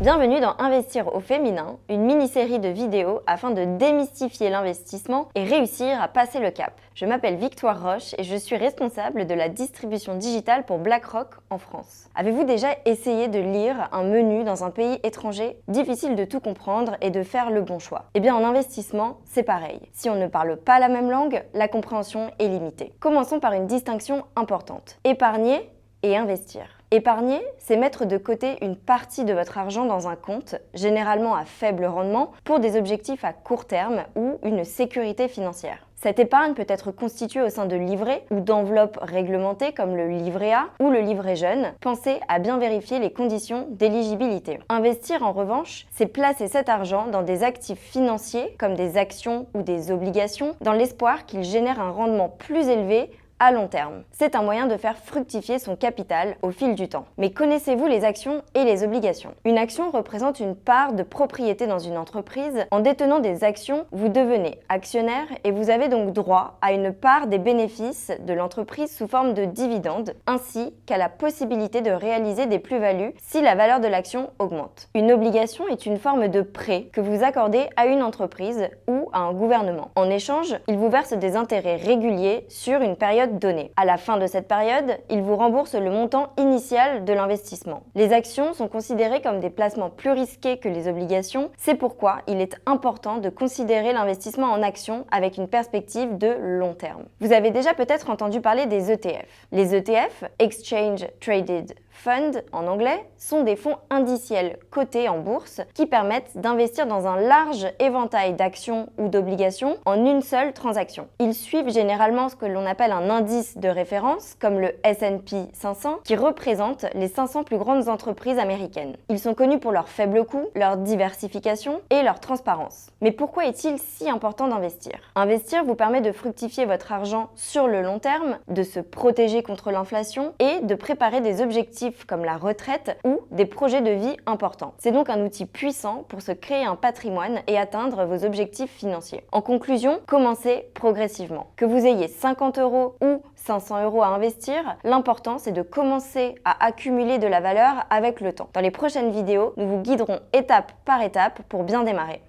Bienvenue dans Investir au féminin, une mini-série de vidéos afin de démystifier l'investissement et réussir à passer le cap. Je m'appelle Victoire Roche et je suis responsable de la distribution digitale pour BlackRock en France. Avez-vous déjà essayé de lire un menu dans un pays étranger? Difficile de tout comprendre et de faire le bon choix. Eh bien en investissement, c'est pareil. Si on ne parle pas la même langue, la compréhension est limitée. Commençons par une distinction importante. Épargner et investir. Épargner, c'est mettre de côté une partie de votre argent dans un compte, généralement à faible rendement, pour des objectifs à court terme ou une sécurité financière. Cette épargne peut être constituée au sein de livrets ou d'enveloppes réglementées comme le livret A ou le livret jeune. Pensez à bien vérifier les conditions d'éligibilité. Investir en revanche, c'est placer cet argent dans des actifs financiers comme des actions ou des obligations dans l'espoir qu'ils génèrent un rendement plus élevé à long terme. C'est un moyen de faire fructifier son capital au fil du temps. Mais connaissez-vous les actions et les obligations? Une action représente une part de propriété dans une entreprise. En détenant des actions, vous devenez actionnaire et vous avez donc droit à une part des bénéfices de l'entreprise sous forme de dividendes, ainsi qu'à la possibilité de réaliser des plus-values si la valeur de l'action augmente. Une obligation est une forme de prêt que vous accordez à une entreprise ou à un gouvernement. En échange, il vous verse des intérêts réguliers sur une période donnée. À la fin de cette période, il vous rembourse le montant initial de l'investissement. Les actions sont considérées comme des placements plus risqués que les obligations. C'est pourquoi il est important de considérer l'investissement en actions avec une perspective de long terme. Vous avez déjà peut-être entendu parler des ETF. Les ETF, Exchange Traded Fund en anglais, sont des fonds indiciels cotés en bourse qui permettent d'investir dans un large éventail d'actions ou d'obligations en une seule transaction. Ils suivent généralement ce que l'on appelle un indice de référence, comme le S&P 500, qui représente les 500 plus grandes entreprises américaines. Ils sont connus pour leur faible coût, leur diversification et leur transparence. Mais pourquoi est-il si important d'investir? Investir vous permet de fructifier votre argent sur le long terme, de se protéger contre l'inflation et de préparer des objectifs comme la retraite ou des projets de vie importants. C'est donc un outil puissant pour se créer un patrimoine et atteindre vos objectifs financiers. En conclusion, commencez progressivement. Que vous ayez 50 € ou 500 € à investir, l'important c'est de commencer à accumuler de la valeur avec le temps. Dans les prochaines vidéos, nous vous guiderons étape par étape pour bien démarrer.